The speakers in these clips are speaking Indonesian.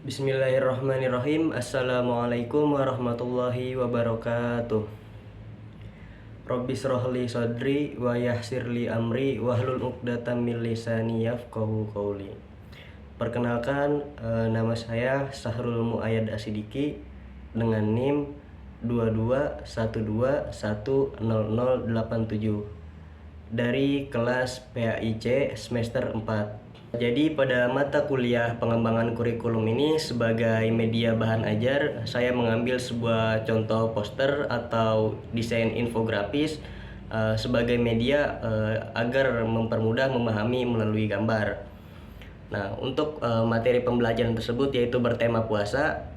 Bismillahirrahmanirrahim. Assalamualaikum warahmatullahi wabarakatuh. Rabbi shrahli sadri wa yassirli amri wahlul 'uqdatam min lisani yafqahu qawli. Perkenalkan, nama saya Sahrul Muayyad Asidiki dengan NIM 2212100087 dari kelas PAIC semester 4. Jadi pada mata kuliah pengembangan kurikulum ini sebagai media bahan ajar, saya mengambil sebuah contoh poster atau desain infografis sebagai media agar mempermudah memahami melalui gambar. Nah, untuk materi pembelajaran tersebut yaitu bertema puasa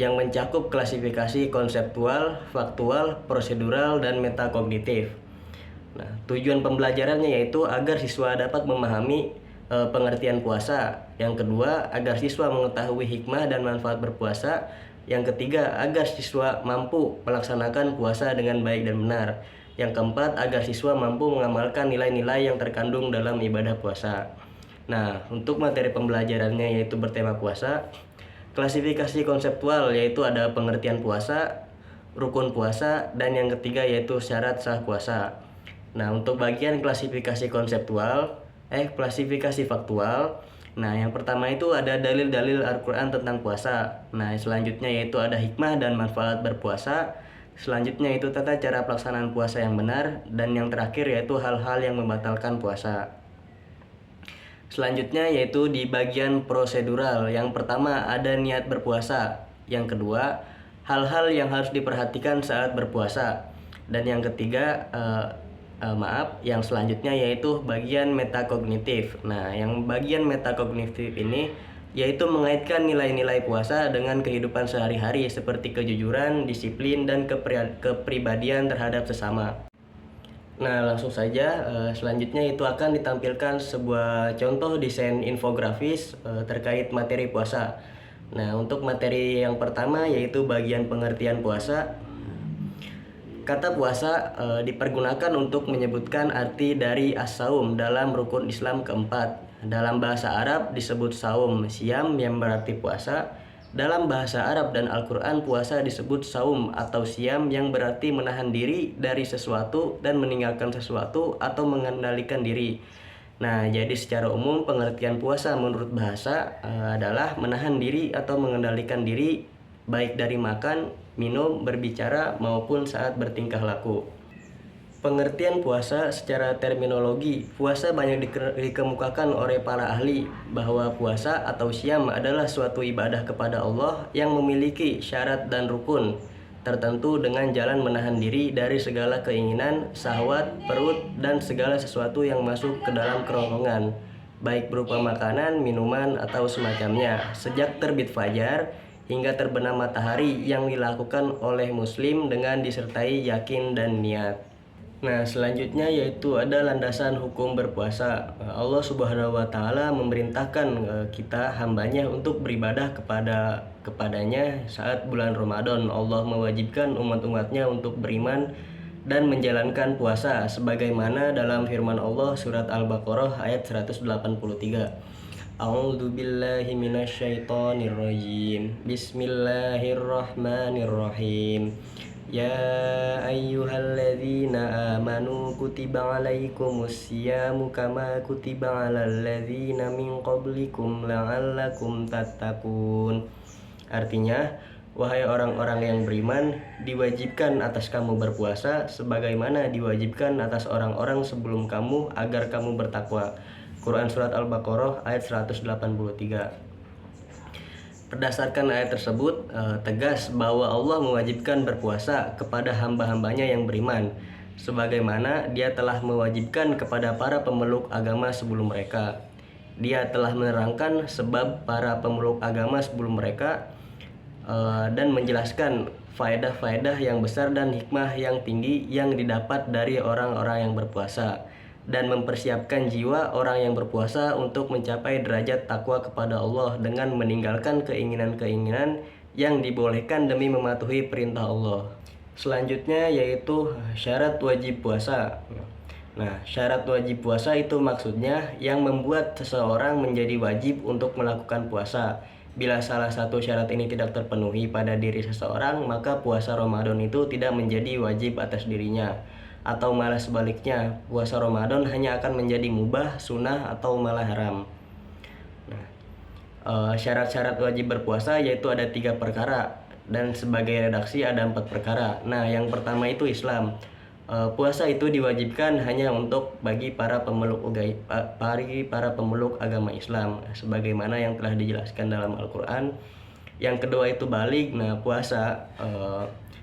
yang mencakup klasifikasi konseptual, faktual, prosedural, dan metakognitif. Nah, tujuan pembelajarannya yaitu agar siswa dapat memahami pengertian puasa. Yang kedua, agar siswa mengetahui hikmah dan manfaat berpuasa. Yang ketiga, agar siswa mampu melaksanakan puasa dengan baik dan benar. Yang keempat, agar siswa mampu mengamalkan nilai-nilai yang terkandung dalam ibadah puasa. Nah, untuk materi pembelajarannya yaitu bertema puasa, klasifikasi konseptual yaitu ada pengertian puasa, rukun puasa, dan yang ketiga yaitu syarat sah puasa. Nah, untuk bagian klasifikasi faktual. Nah, yang pertama itu ada dalil-dalil Al-Quran tentang puasa. Nah, selanjutnya yaitu ada hikmah dan manfaat berpuasa. Selanjutnya itu tata cara pelaksanaan puasa yang benar. Dan yang terakhir yaitu hal-hal yang membatalkan puasa. Selanjutnya yaitu di bagian prosedural. Yang pertama ada niat berpuasa. Yang kedua, hal-hal yang harus diperhatikan saat berpuasa. Dan yang ketiga, yang selanjutnya yaitu bagian metakognitif. Nah, yang bagian metakognitif ini yaitu mengaitkan nilai-nilai puasa dengan kehidupan sehari-hari seperti kejujuran, disiplin, dan kepribadian terhadap sesama. Nah, langsung saja selanjutnya itu akan ditampilkan sebuah contoh desain infografis terkait materi puasa. Nah, untuk materi yang pertama yaitu bagian pengertian puasa. Kata puasa dipergunakan untuk menyebutkan arti dari as-saum dalam rukun Islam keempat. Dalam bahasa Arab disebut saum, siam yang berarti puasa. Dalam bahasa Arab dan Al-Quran puasa disebut saum atau siam yang berarti menahan diri dari sesuatu dan meninggalkan sesuatu atau mengendalikan diri. Nah, jadi secara umum pengertian puasa menurut bahasa adalah menahan diri atau mengendalikan diri baik dari makan, minum, berbicara, maupun saat bertingkah laku. Pengertian puasa secara terminologi, puasa banyak dikemukakan oleh para ahli bahwa puasa atau syam adalah suatu ibadah kepada Allah yang memiliki syarat dan rukun tertentu dengan jalan menahan diri dari segala keinginan, syahwat, perut, dan segala sesuatu yang masuk ke dalam kerongkongan, baik berupa makanan, minuman, atau semacamnya, sejak terbit fajar hingga terbenam matahari yang dilakukan oleh muslim dengan disertai yakin dan niat. Nah, selanjutnya yaitu ada landasan hukum berpuasa. Allah Subhanahu wa taala memerintahkan kita hambanya untuk beribadah kepadanya saat bulan Ramadan. Allah mewajibkan umat-umatnya untuk beriman dan menjalankan puasa sebagaimana dalam firman Allah surat Al-Baqarah ayat 183. A'udzu billahi minasyaitonir rajim. Bismillahirrahmanirrahim. Ya ayyuhalladzina amanu kutiba alaikumus syiyamu kama kutiba alal ladzina min qablikum la'allakum tattaqun. Artinya, wahai orang-orang yang beriman, diwajibkan atas kamu berpuasa sebagaimana diwajibkan atas orang-orang sebelum kamu agar kamu bertakwa. Quran Surat Al-Baqarah ayat 183. Berdasarkan ayat tersebut, tegas bahwa Allah mewajibkan berpuasa kepada hamba-hambanya yang beriman, sebagaimana Dia telah mewajibkan kepada para pemeluk agama sebelum mereka. Dia telah menerangkan sebab para pemeluk agama sebelum mereka dan menjelaskan faedah-faedah yang besar dan hikmah yang tinggi yang didapat dari orang-orang yang berpuasa, dan mempersiapkan jiwa orang yang berpuasa untuk mencapai derajat takwa kepada Allah dengan meninggalkan keinginan-keinginan yang dibolehkan demi mematuhi perintah Allah. Selanjutnya yaitu syarat wajib puasa. Nah, syarat wajib puasa itu maksudnya yang membuat seseorang menjadi wajib untuk melakukan puasa. Bila salah satu syarat ini tidak terpenuhi pada diri seseorang, maka puasa Ramadan itu tidak menjadi wajib atas dirinya. Atau malah sebaliknya, puasa Ramadan hanya akan menjadi mubah, sunnah, atau malah haram. Nah, syarat-syarat wajib berpuasa yaitu ada 3 perkara, dan sebagai redaksi ada 4 perkara. Nah, yang pertama itu Islam. Puasa itu diwajibkan hanya untuk bagi para pemeluk agama Islam, sebagaimana yang telah dijelaskan dalam Al-Quran. Yang kedua itu baligh. Nah, puasa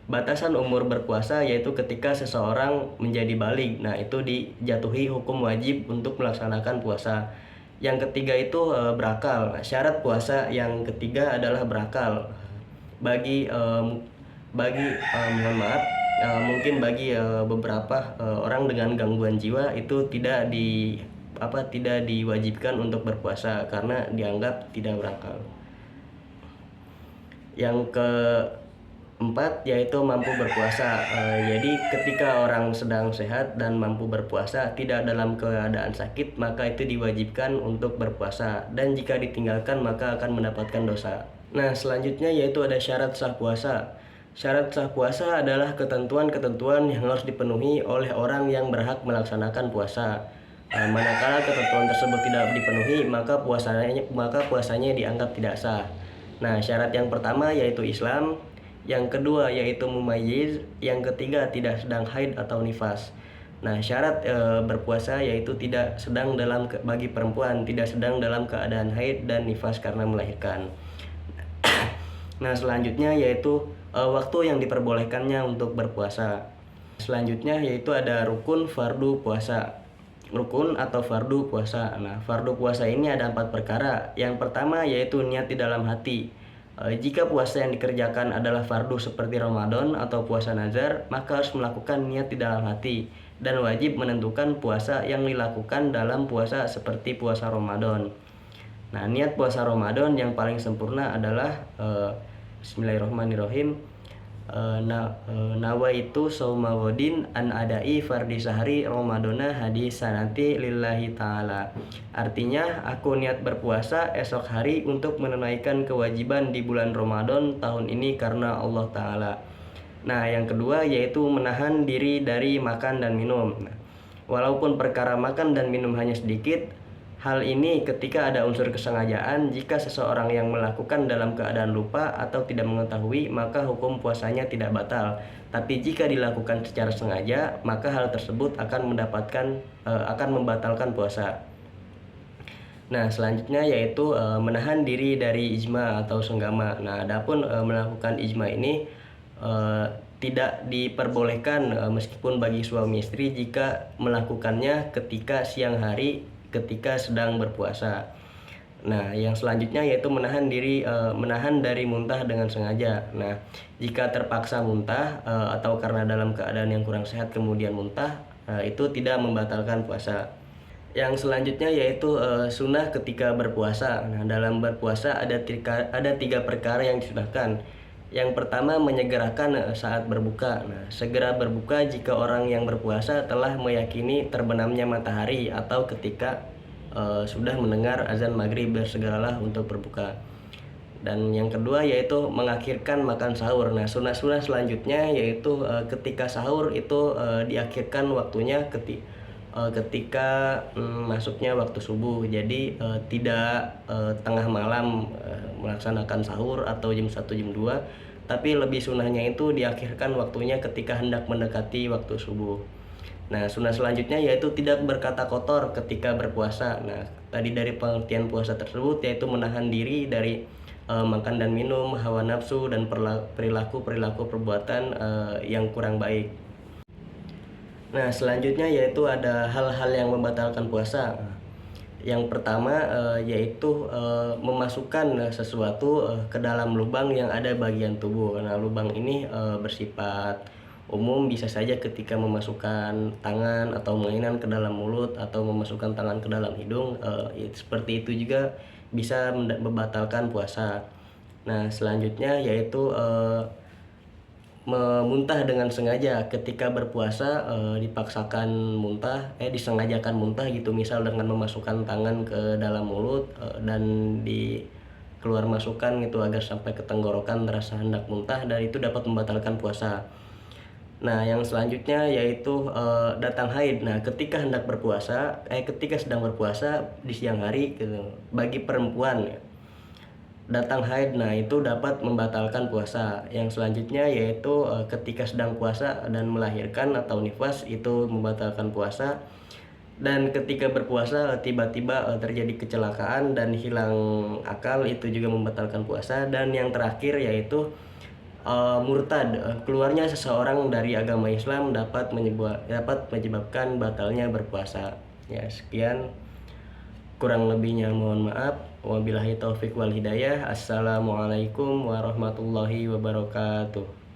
batasan umur berpuasa yaitu ketika seseorang menjadi baligh. Nah, itu dijatuhi hukum wajib untuk melaksanakan puasa. Yang ketiga itu berakal. Syarat puasa yang ketiga adalah berakal. Mohon maaf, mungkin bagi beberapa orang dengan gangguan jiwa itu tidak diwajibkan untuk berpuasa karena dianggap tidak berakal. Yang keempat yaitu mampu berpuasa. Jadi ketika orang sedang sehat dan mampu berpuasa, tidak dalam keadaan sakit, maka itu diwajibkan untuk berpuasa, dan jika ditinggalkan maka akan mendapatkan dosa. Nah, selanjutnya yaitu ada syarat sah puasa. Syarat sah puasa adalah ketentuan-ketentuan yang harus dipenuhi oleh orang yang berhak melaksanakan puasa. Manakala ketentuan tersebut tidak dipenuhi, maka puasanya dianggap tidak sah. Nah, syarat yang pertama yaitu Islam, yang kedua yaitu mumayyiz, yang ketiga tidak sedang haid atau nifas. Nah, syarat berpuasa yaitu tidak sedang bagi perempuan, tidak sedang dalam keadaan haid dan nifas karena melahirkan. Nah, selanjutnya yaitu waktu yang diperbolehkannya untuk berpuasa. Selanjutnya yaitu ada rukun fardu puasa. Rukun atau fardu puasa. Nah, fardu puasa ini ada 4 perkara. Yang pertama yaitu niat di dalam hati. Jika puasa yang dikerjakan adalah fardu seperti Ramadan atau puasa nazar, maka harus melakukan niat di dalam hati, dan wajib menentukan puasa yang dilakukan dalam puasa seperti puasa Ramadan. Nah, niat puasa Ramadan yang paling sempurna adalah Bismillahirrahmanirrahim. Nawaitu sauma wadin an adai fardi sahri Ramadana hadis sanati lillahi ta'ala. Artinya, aku niat berpuasa esok hari untuk menunaikan kewajiban di bulan Ramadan tahun ini karena Allah Ta'ala. Nah, yang kedua yaitu menahan diri dari makan dan minum. Nah, walaupun perkara makan dan minum hanya sedikit, hal ini ketika ada unsur kesengajaan, jika seseorang yang melakukan dalam keadaan lupa atau tidak mengetahui, maka hukum puasanya tidak batal. Tapi jika dilakukan secara sengaja, maka hal tersebut akan membatalkan puasa. Nah, selanjutnya yaitu menahan diri dari ijma atau senggama. Nah, adapun melakukan ijma ini tidak diperbolehkan meskipun bagi suami istri jika melakukannya ketika siang hari ketika sedang berpuasa. Nah, yang selanjutnya yaitu menahan dari muntah dengan sengaja. Nah, jika terpaksa muntah atau karena dalam keadaan yang kurang sehat kemudian muntah, itu tidak membatalkan puasa. Yang selanjutnya yaitu sunnah ketika berpuasa. Nah, dalam berpuasa ada 3 perkara yang disunahkan. Yang pertama, menyegerakan saat berbuka. Nah, segera berbuka jika orang yang berpuasa telah meyakini terbenamnya matahari atau ketika sudah mendengar azan maghrib, bersegeralah untuk berbuka. Dan yang kedua yaitu mengakhirkan makan sahur. Nah, sunnah-sunnah selanjutnya yaitu ketika sahur itu diakhirkan waktunya ketika masuknya waktu subuh. Jadi tidak tengah malam melaksanakan sahur atau jam 1 jam 2, tapi lebih sunnahnya itu diakhirkan waktunya ketika hendak mendekati waktu subuh. Nah, sunnah selanjutnya yaitu tidak berkata kotor ketika berpuasa. Nah, tadi dari pengertian puasa tersebut yaitu menahan diri dari makan dan minum, hawa nafsu, dan perilaku perbuatan yang kurang baik. Nah, selanjutnya yaitu ada hal-hal yang membatalkan puasa. Yang pertama yaitu memasukkan sesuatu ke dalam lubang yang ada bagian tubuh. Nah, lubang ini bersifat umum, bisa saja ketika memasukkan tangan atau mainan ke dalam mulut atau memasukkan tangan ke dalam hidung. Seperti itu juga bisa membatalkan puasa. Nah, selanjutnya yaitu memuntah dengan sengaja ketika berpuasa, disengajakan muntah gitu, misal dengan memasukkan tangan ke dalam mulut dan keluar masukan gitu agar sampai ke tenggorokan terasa hendak muntah, dan itu dapat membatalkan puasa. Nah, yang selanjutnya yaitu datang haid. Nah, ketika sedang berpuasa di siang hari gitu, bagi perempuan ya, datang haid, nah itu dapat membatalkan puasa. Yang selanjutnya yaitu ketika sedang puasa dan melahirkan atau nifas, itu membatalkan puasa. Dan ketika berpuasa tiba-tiba terjadi kecelakaan dan hilang akal, itu juga membatalkan puasa. Dan yang terakhir yaitu murtad, keluarnya seseorang dari agama Islam dapat menyebabkan batalnya berpuasa. Ya, sekian, kurang lebihnya mohon maaf. Wabillahi taufik wal hidayah. Assalamualaikum warahmatullahi wabarakatuh.